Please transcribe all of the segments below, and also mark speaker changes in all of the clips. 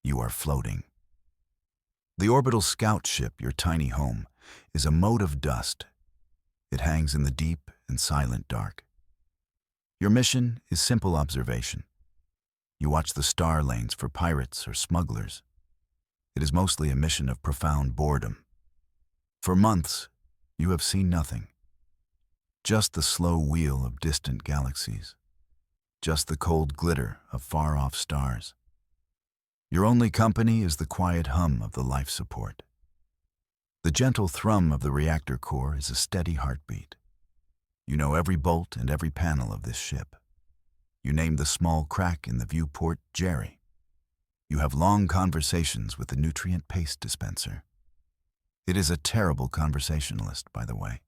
Speaker 1: You are floating. The orbital scout ship, your tiny home, is a mote of dust. It hangs in the deep and silent dark. Your mission is simple observation. You watch the star lanes for pirates or smugglers. It is mostly a mission of profound boredom. For months, you have seen nothing. Just the slow wheel of distant galaxies. Just the cold glitter of far-off stars. Your only company is the quiet hum of the life support. The gentle thrum of the reactor core is a steady heartbeat. You know every bolt and every panel of this ship. You name the small crack in the viewport Jerry. You have long conversations with the nutrient paste dispenser. It is a terrible conversationalist, by the way.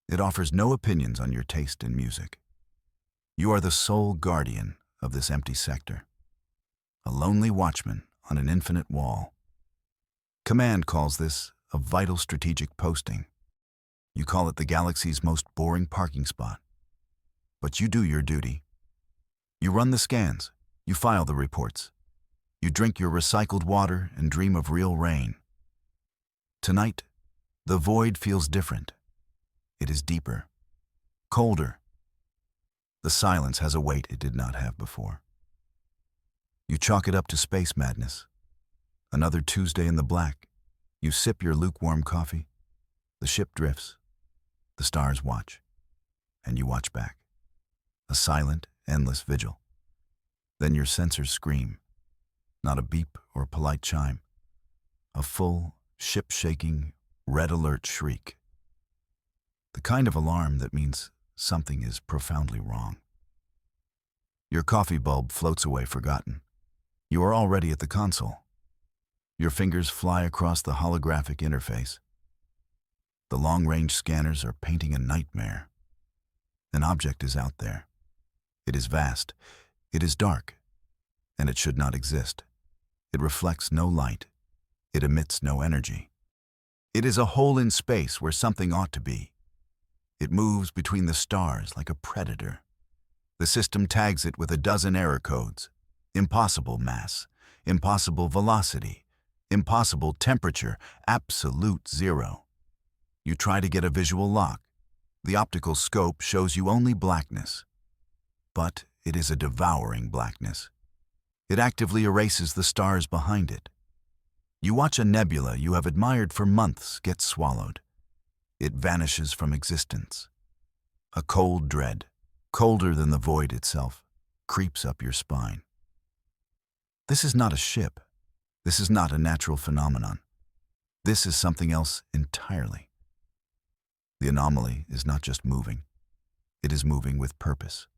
Speaker 1: It offers no opinions on your taste in music. You are the sole guardian of this empty sector. A lonely watchman on an infinite wall. Command calls this a vital strategic posting. You call it the galaxy's most boring parking spot. But you do your duty. You run the scans. You file the reports. You drink your recycled water and dream of real rain. Tonight, the void feels different. It is deeper, colder. The silence has a weight it did not have before. You chalk it up to space madness. Another Tuesday in the black. You sip your lukewarm coffee. The ship drifts. The stars watch. And you watch back. A silent, endless vigil. Then your sensors scream. Not a beep or a polite chime. A full, ship-shaking, red alert shriek. The kind of alarm that means something is profoundly wrong. Your coffee bulb floats away forgotten. You are already at the console. Your fingers fly across the holographic interface. The long-range scanners are painting a nightmare. An object is out there. It is vast. It is dark. And it should not exist. It reflects no light. It emits no energy. It is a hole in space where something ought to be. It moves between the stars like a predator. The system tags it with a dozen error codes. Impossible mass, impossible velocity, impossible temperature, absolute zero. You try to get a visual lock. The optical scope shows you only blackness. But it is a devouring blackness. It actively erases the stars behind it. You watch a nebula you have admired for months get swallowed. It vanishes from existence. A cold dread, colder than the void itself, creeps up your spine. This is not a ship. This is not a natural phenomenon. This is something else entirely. The anomaly is not just moving. It is moving with purpose.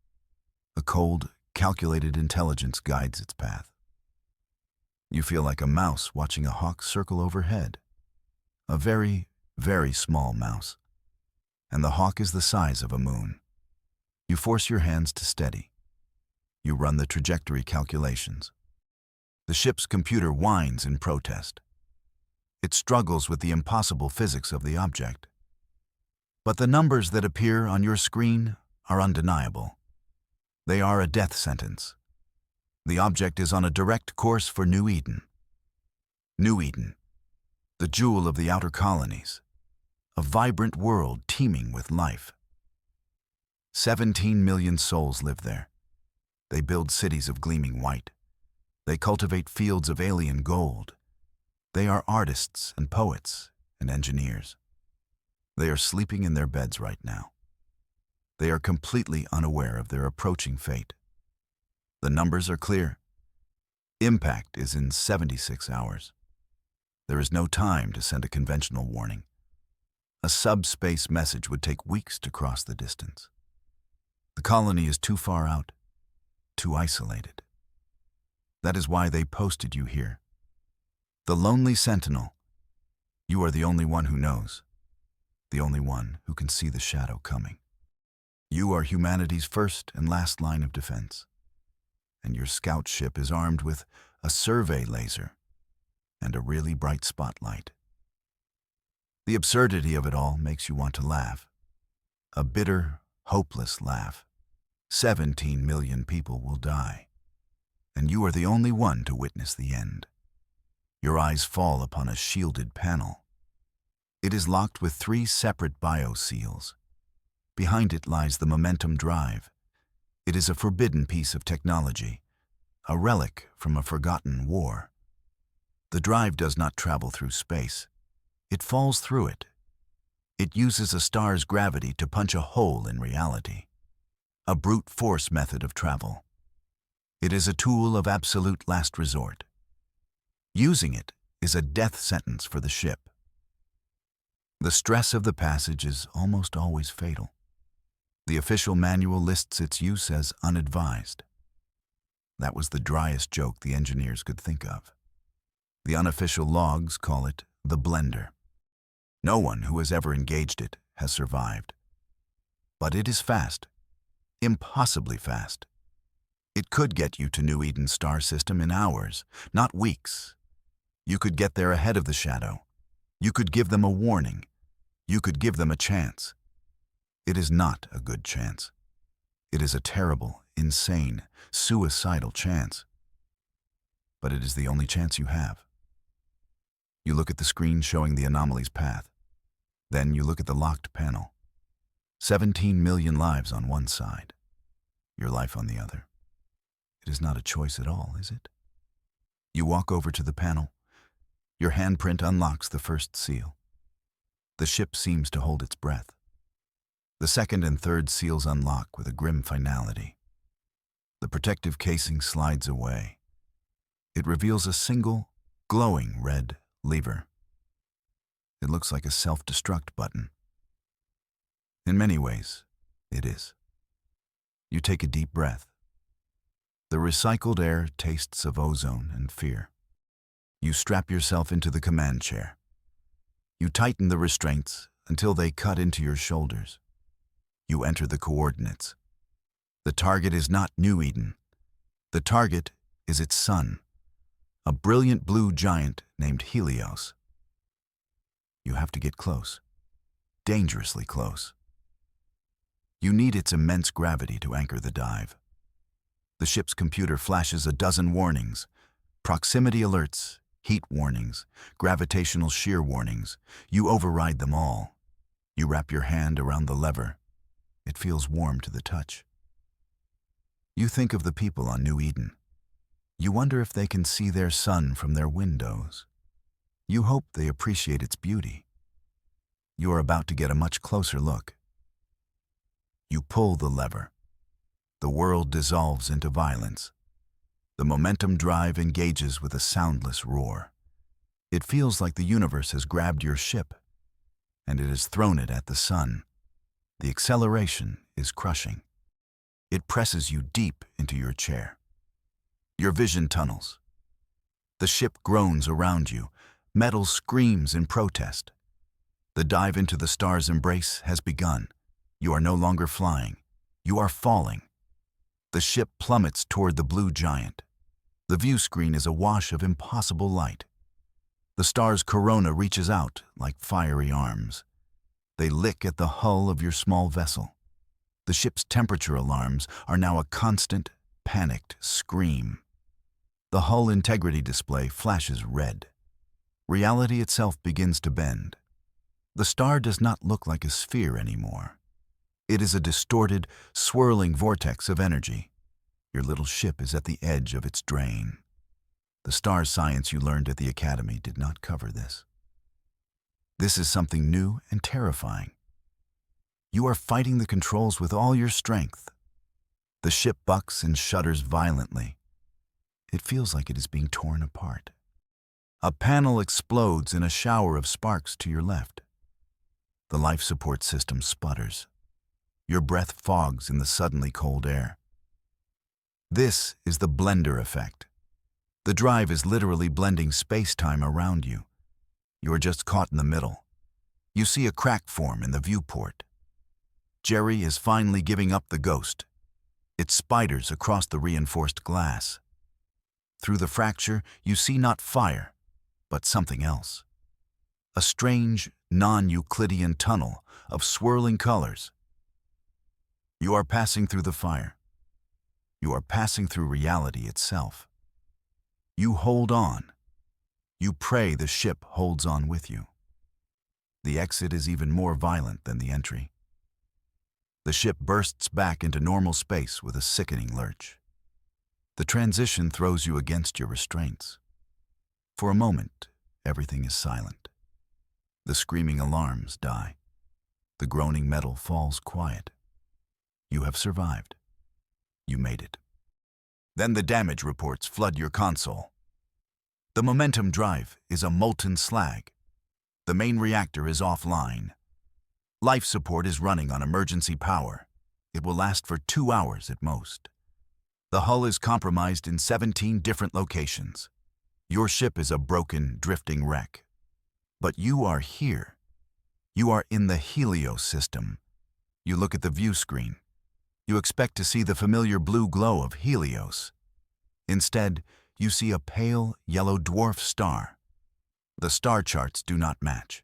Speaker 1: A cold, calculated intelligence guides its path. You feel like a mouse watching a hawk circle overhead. A very, very small mouse. And the hawk is the size of a moon. You force your hands to steady. You run the trajectory calculations. The ship's computer whines in protest. It struggles with the impossible physics of the object. But the numbers that appear on your screen are undeniable. They are a death sentence. The object is on a direct course for New Eden. New Eden, the jewel of the outer colonies, a vibrant world teeming with life. 17 million souls live there. They build cities of gleaming white. They cultivate fields of alien gold. They are artists and poets and engineers. They are sleeping in their beds right now. They are completely unaware of their approaching fate. The numbers are clear. Impact is in 76 hours. There is no time to send a conventional warning. A subspace message would take weeks to cross the distance. The colony is too far out, too isolated. That is why they posted you here. The lonely sentinel. You are the only one who knows. The only one who can see the shadow coming. You are humanity's first and last line of defense. And your scout ship is armed with a survey laser and a really bright spotlight. The absurdity of it all makes you want to laugh. A bitter, hopeless laugh. 17 million people will die. and you are the only one to witness the end. Your eyes fall upon a shielded panel. It is locked with 3 separate bioseals. Behind it lies the momentum drive. It is a forbidden piece of technology, a relic from a forgotten war. The drive does not travel through space. It falls through it. It uses a star's gravity to punch a hole in reality. A brute force method of travel. It is a tool of absolute last resort. Using it is a death sentence for the ship. The stress of the passage is almost always fatal. The official manual lists its use as unadvised. That was the driest joke the engineers could think of. The unofficial logs call it the blender. No one who has ever engaged it has survived. But it is fast. Impossibly fast. It could get you to New Eden's star system in hours, not weeks. You could get there ahead of the shadow. You could give them a warning. You could give them a chance. It is not a good chance. It is a terrible, insane, suicidal chance. But it is the only chance you have. You look at the screen showing the anomaly's path. Then you look at the locked panel. 17 million lives on one side. Your life on the other. It is not a choice at all, is it? You walk over to the panel. Your handprint unlocks the first seal. The ship seems to hold its breath. The second and third seals unlock with a grim finality. The protective casing slides away. It reveals a single, glowing red lever. It looks like a self-destruct button. In many ways, it is. You take a deep breath. The recycled air tastes of ozone and fear. You strap yourself into the command chair. You tighten the restraints until they cut into your shoulders. You enter the coordinates. The target is not New Eden. The target is its sun, a brilliant blue giant named Helios. You have to get close, dangerously close. You need its immense gravity to anchor the dive. The ship's computer flashes a dozen warnings, proximity alerts, heat warnings, gravitational shear warnings. You override them all. You wrap your hand around the lever. It feels warm to the touch. You think of the people on New Eden. You wonder if they can see their sun from their windows. You hope they appreciate its beauty. You are about to get a much closer look. You pull the lever. The world dissolves into violence. The momentum drive engages with a soundless roar. It feels like the universe has grabbed your ship, and it has thrown it at the sun. The acceleration is crushing. It presses you deep into your chair. Your vision tunnels. The ship groans around you. Metal screams in protest. The dive into the star's embrace has begun. You are no longer flying. You are falling. The ship plummets toward the blue giant. The view screen is a wash of impossible light. The star's corona reaches out like fiery arms. They lick at the hull of your small vessel. The ship's temperature alarms are now a constant, panicked scream. The hull integrity display flashes red. Reality itself begins to bend. The star does not look like a sphere anymore. It is a distorted, swirling vortex of energy. Your little ship is at the edge of its drain. The star science you learned at the academy did not cover this. This is something new and terrifying. You are fighting the controls with all your strength. The ship bucks and shudders violently. It feels like it is being torn apart. A panel explodes in a shower of sparks to your left. The life support system sputters. Your breath fogs in the suddenly cold air. This is the blender effect. The drive is literally blending space-time around you. You are just caught in the middle. You see a crack form in the viewport. Jerry is finally giving up the ghost. It spiders across the reinforced glass. Through the fracture, you see not fire, but something else. A strange, non-Euclidean tunnel of swirling colors. You are passing through the fire. You are passing through reality itself. You hold on. You pray the ship holds on with you. The exit is even more violent than the entry. The ship bursts back into normal space with a sickening lurch. The transition throws you against your restraints. For a moment, everything is silent. The screaming alarms die. The groaning metal falls quiet. You have survived. You made it. Then the damage reports flood your console. The momentum drive is a molten slag. The main reactor is offline. Life support is running on emergency power. It will last for 2 hours at most. The hull is compromised in 17 different locations. Your ship is a broken, drifting wreck. But you are here. You are in the Helios system. You look at the view screen. You expect to see the familiar blue glow of Helios. Instead, you see a pale, yellow dwarf star. The star charts do not match.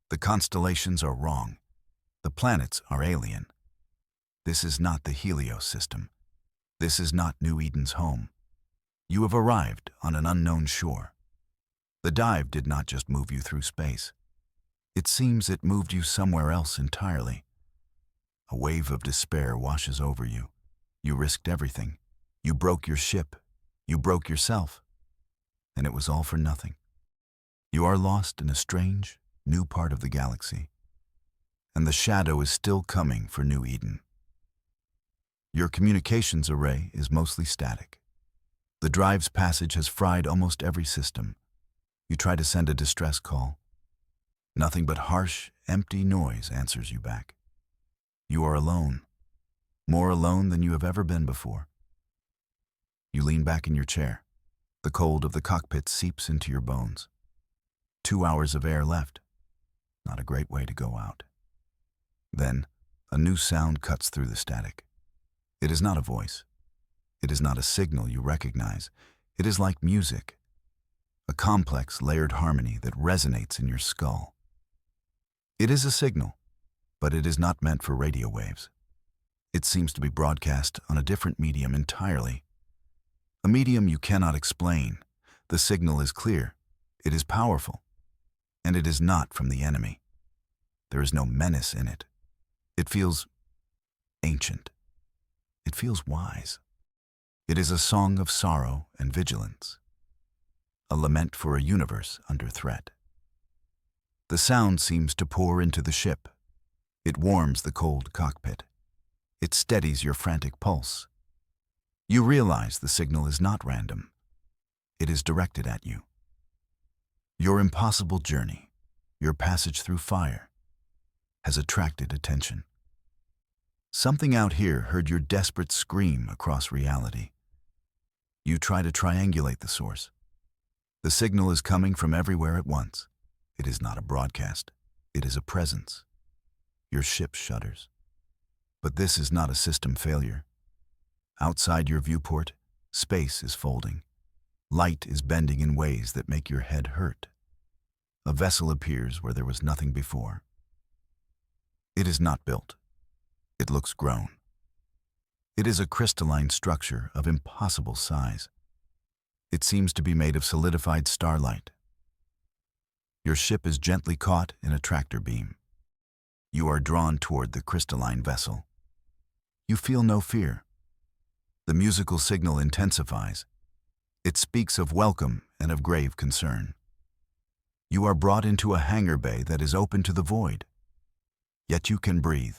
Speaker 1: The constellations are wrong. The planets are alien. This is not the Helios system. This is not New Eden's home. You have arrived on an unknown shore. The dive did not just move you through space. It seems it moved you somewhere else entirely. A wave of despair washes over you. You risked everything. You broke your ship. You broke yourself. And it was all for nothing. You are lost in a strange, new part of the galaxy. And the shadow is still coming for New Eden. Your communications array is mostly static. The drive's passage has fried almost every system. You try to send a distress call. Nothing but harsh, empty noise answers you back. You are alone, more alone than you have ever been before. You lean back in your chair. The cold of the cockpit seeps into your bones. 2 hours of air left. Not a great way to go out. Then, a new sound cuts through the static. It is not a voice. It is not a signal you recognize. It is like music. A complex, layered harmony that resonates in your skull. It is a signal, but it is not meant for radio waves. It seems to be broadcast on a different medium entirely. A medium you cannot explain. The signal is clear. It is powerful. And it is not from the enemy. There is no menace in it. It feels ancient. It feels wise. It is a song of sorrow and vigilance. A lament for a universe under threat. The sound seems to pour into the ship. It warms the cold cockpit. It steadies your frantic pulse. You realize the signal is not random. It is directed at you. Your impossible journey, your passage through fire, has attracted attention. Something out here heard your desperate scream across reality. You try to triangulate the source. The signal is coming from everywhere at once. It is not a broadcast. It is a presence. Your ship shudders. But this is not a system failure. Outside your viewport, space is folding. Light is bending in ways that make your head hurt. A vessel appears where there was nothing before. It is not built. It looks grown. It is a crystalline structure of impossible size. It seems to be made of solidified starlight. Your ship is gently caught in a tractor beam. You are drawn toward the crystalline vessel. You feel no fear. The musical signal intensifies. It speaks of welcome and of grave concern. You are brought into a hangar bay that is open to the void. Yet you can breathe.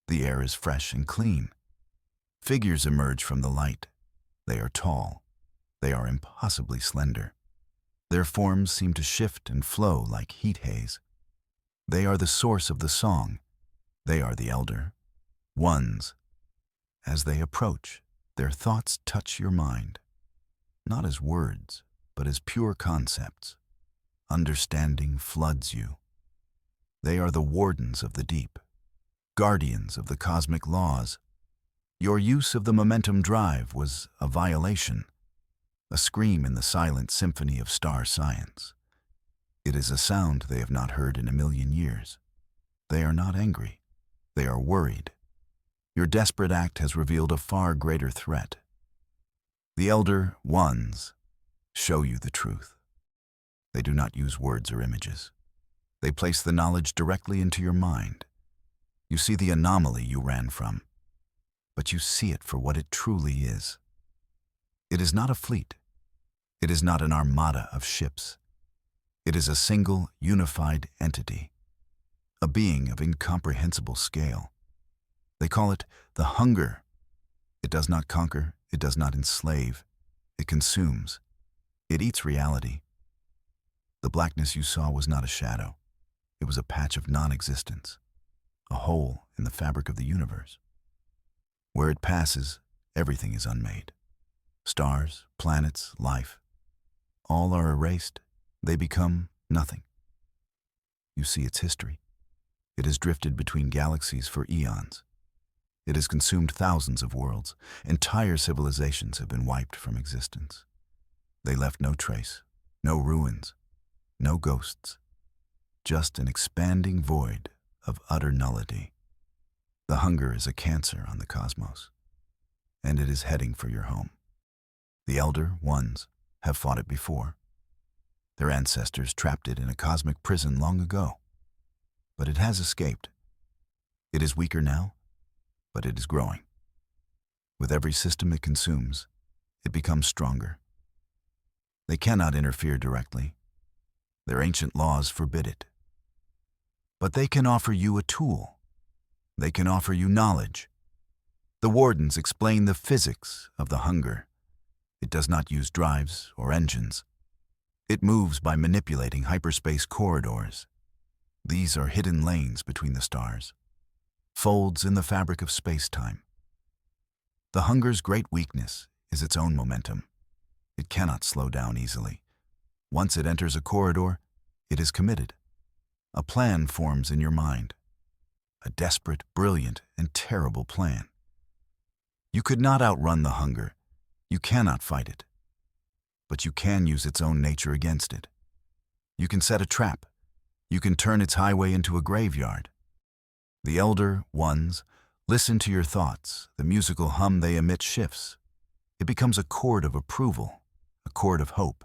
Speaker 1: The air is fresh and clean. Figures emerge from the light. They are tall. They are impossibly slender. Their forms seem to shift and flow like heat haze. They are the source of the song. They are the elder ones. As they approach, their thoughts touch your mind, not as words, but as pure concepts. Understanding floods you. They are the wardens of the deep, guardians of the cosmic laws. Your use of the momentum drive was a violation, a scream in the silent symphony of star science. It is a sound they have not heard in a million years. They are not angry. They are worried. Your desperate act has revealed a far greater threat. The Elder Ones show you the truth. They do not use words or images. They place the knowledge directly into your mind. You see the anomaly you ran from, but you see it for what it truly is. It is not a fleet. It is not an armada of ships. It is a single, unified entity, a being of incomprehensible scale. They call it the hunger. It does not conquer, it does not enslave, it consumes. It eats reality. The blackness you saw was not a shadow. It was a patch of non-existence, a hole in the fabric of the universe. Where it passes, everything is unmade. Stars, planets, life, all are erased. They become nothing. You see its history. It has drifted between galaxies for eons. It has consumed thousands of worlds. Entire civilizations have been wiped from existence. They left no trace, no ruins, no ghosts, just an expanding void of utter nullity. The hunger is a cancer on the cosmos, and it is heading for your home. The Elder Ones have fought it before. Their ancestors trapped it in a cosmic prison long ago, but it has escaped. It is weaker now, but it is growing. With every system it consumes, it becomes stronger. They cannot interfere directly. Their ancient laws forbid it. But they can offer you a tool. They can offer you knowledge. The Wardens explain the physics of the hunger. It does not use drives or engines. It moves by manipulating hyperspace corridors. These are hidden lanes between the stars, folds in the fabric of space-time. The hunger's great weakness is its own momentum. It cannot slow down easily. Once it enters a corridor, it is committed. A plan forms in your mind. A desperate, brilliant, and terrible plan. You could not outrun the hunger. You cannot fight it. But you can use its own nature against it. You can set a trap. You can turn its highway into a graveyard. The Elder Ones listen to your thoughts. The musical hum they emit shifts. It becomes a chord of approval, a chord of hope.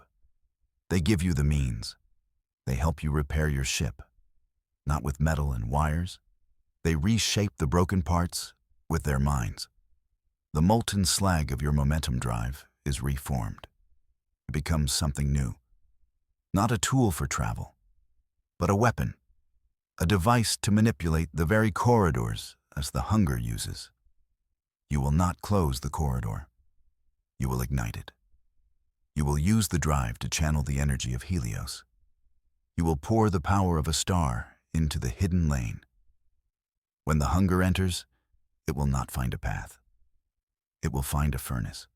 Speaker 1: They give you the means. They help you repair your ship. Not with metal and wires. They reshape the broken parts with their minds. The molten slag of your momentum drive is reformed. It becomes something new. Not a tool for travel, but a weapon. A device to manipulate the very corridors as the hunger uses. You will not close the corridor. You will ignite it. You will use the drive to channel the energy of Helios. You will pour the power of a star into the hidden lane. When the hunger enters, it will not find a path. It will find a furnace,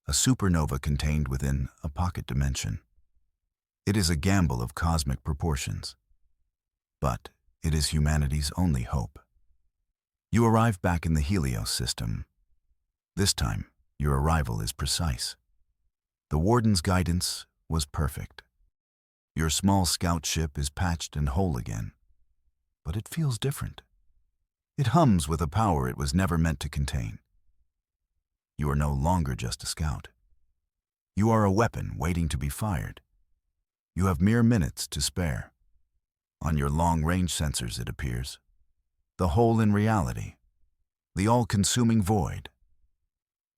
Speaker 1: a supernova contained within a pocket dimension. It is a gamble of cosmic proportions, but it is humanity's only hope. You arrive back in the Helios system. This time, your arrival is precise. The Warden's guidance was perfect. Your small scout ship is patched and whole again, but it feels different. It hums with a power it was never meant to contain. You are no longer just a scout. You are a weapon waiting to be fired. You have mere minutes to spare. On your long-range sensors, it appears. The hole in reality. The all-consuming void.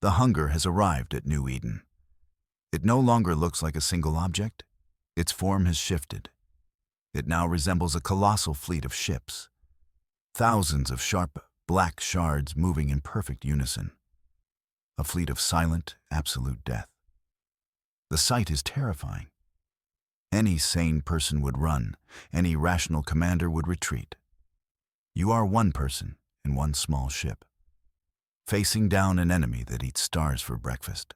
Speaker 1: The hunger has arrived at New Eden. It no longer looks like a single object. Its form has shifted. It now resembles a colossal fleet of ships. Thousands of sharp, black shards moving in perfect unison. A fleet of silent, absolute death. The sight is terrifying. Any sane person would run. Any rational commander would retreat. You are one person in one small ship, facing down an enemy that eats stars for breakfast.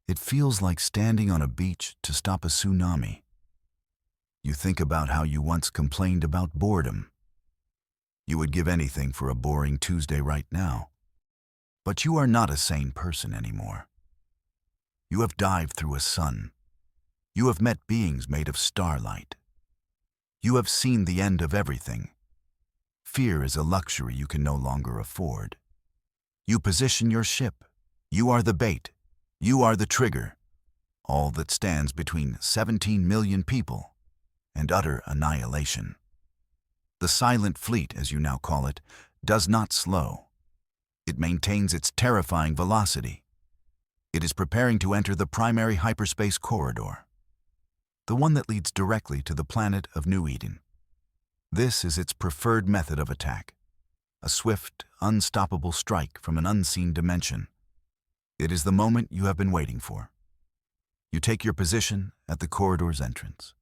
Speaker 1: It feels like standing on a beach to stop a tsunami. You think about how you once complained about boredom. You would give anything for a boring Tuesday right now. But you are not a sane person anymore. You have dived through a sun. You have met beings made of starlight. You have seen the end of everything. Fear is a luxury you can no longer afford. You position your ship. You are the bait. You are the trigger. all that stands between 17 million people and utter annihilation. The silent fleet, as you now call it, does not slow. It maintains its terrifying velocity. It is preparing to enter the primary hyperspace corridor, the one that leads directly to the planet of New Eden. This is its preferred method of attack, a swift, unstoppable strike from an unseen dimension. It is the moment you have been waiting for. You take your position at the corridor's entrance.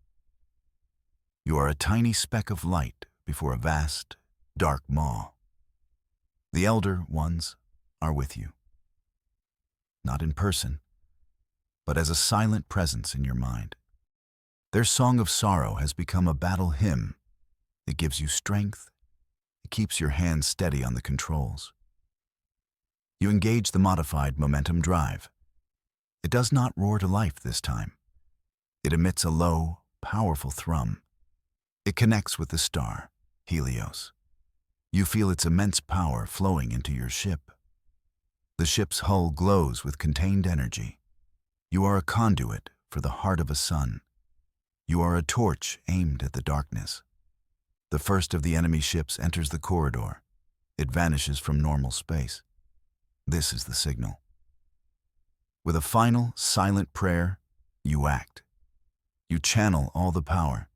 Speaker 1: You are a tiny speck of light before a vast, dark maw. The Elder Ones are with you. Not in person, but as a silent presence in your mind. Their song of sorrow has become a battle hymn. It gives you strength. It keeps your hands steady on the controls. You engage the modified momentum drive. It does not roar to life this time. It emits a low, powerful thrum. It connects with the star, Helios. You feel its immense power flowing into your ship. The ship's hull glows with contained energy. You are a conduit for the heart of a sun. You are a torch aimed at the darkness. The first of the enemy ships enters the corridor. It vanishes from normal space. This is the signal. With a final, silent prayer, you act. You channel all the power.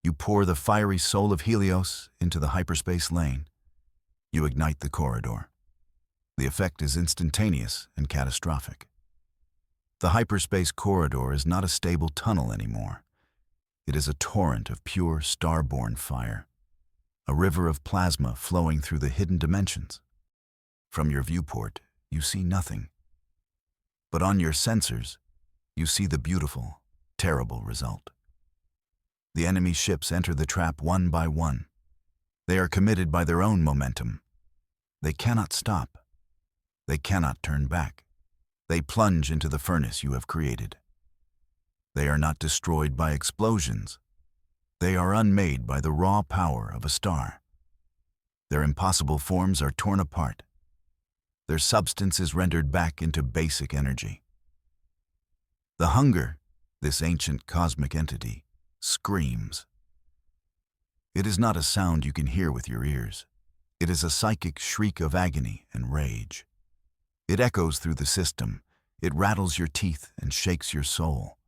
Speaker 1: You pour the fiery soul of Helios into the hyperspace lane. You ignite the corridor. The effect is instantaneous and catastrophic. The hyperspace corridor is not a stable tunnel anymore. It is a torrent of pure star-born fire, a river of plasma flowing through the hidden dimensions. From your viewport, you see nothing. But on your sensors, you see the beautiful, terrible result. The enemy ships enter the trap one by one. They are committed by their own momentum. They cannot stop. They cannot turn back. They plunge into the furnace you have created. They are not destroyed by explosions. They are unmade by the raw power of a star. Their impossible forms are torn apart. Their substance is rendered back into basic energy. The hunger, this ancient cosmic entity, screams. It is not a sound you can hear with your ears. It is a psychic shriek of agony and rage. It echoes through the system. It rattles your teeth and shakes your soul.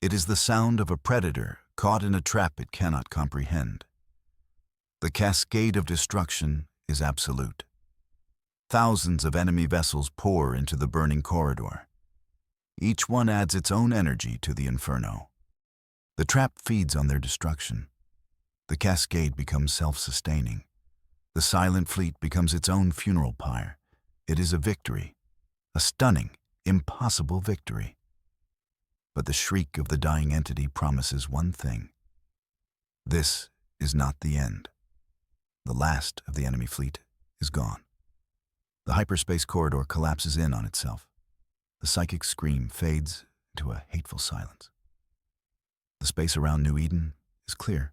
Speaker 1: It is the sound of a predator caught in a trap it cannot comprehend. The cascade of destruction is absolute. Thousands of enemy vessels pour into the burning corridor. Each one adds its own energy to the inferno. The trap feeds on their destruction. The cascade becomes self-sustaining. The silent fleet becomes its own funeral pyre. It is a victory, a stunning, impossible victory. But the shriek of the dying entity promises one thing. This is not the end. The last of the enemy fleet is gone. The hyperspace corridor collapses in on itself. The psychic scream fades into a hateful silence. The space around New Eden is clear.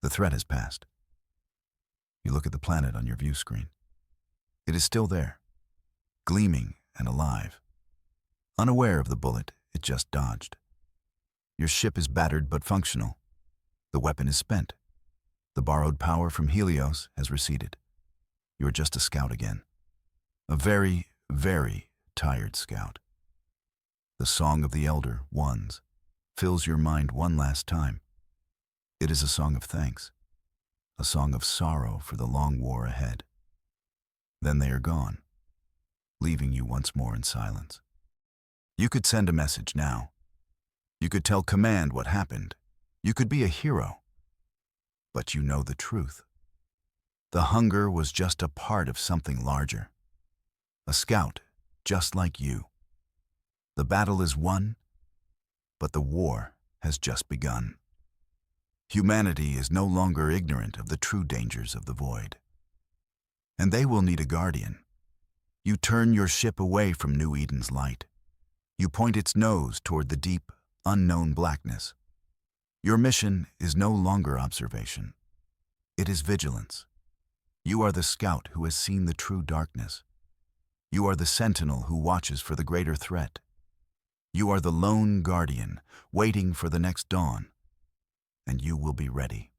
Speaker 1: The threat has passed. You look at the planet on your view screen. It is still there, gleaming and alive. Unaware of the bullet it just dodged. Your ship is battered but functional. The weapon is spent. The borrowed power from Helios has receded. You are just a scout again. A very, very tired scout. The song of the Elder Ones fills your mind one last time. It is a song of thanks, a song of sorrow for the long war ahead. Then they are gone, leaving you once more in silence. You could send a message now. You could tell Command what happened. You could be a hero. But you know the truth. The hunger was just a part of something larger. A scout, just like you. The battle is won, but the war has just begun. Humanity is no longer ignorant of the true dangers of the void. And they will need a guardian. You turn your ship away from New Eden's light. You point its nose toward the deep, unknown blackness. Your mission is no longer observation. It is vigilance. You are the scout who has seen the true darkness. You are the sentinel who watches for the greater threat. You are the lone guardian, waiting for the next dawn, and you will be ready.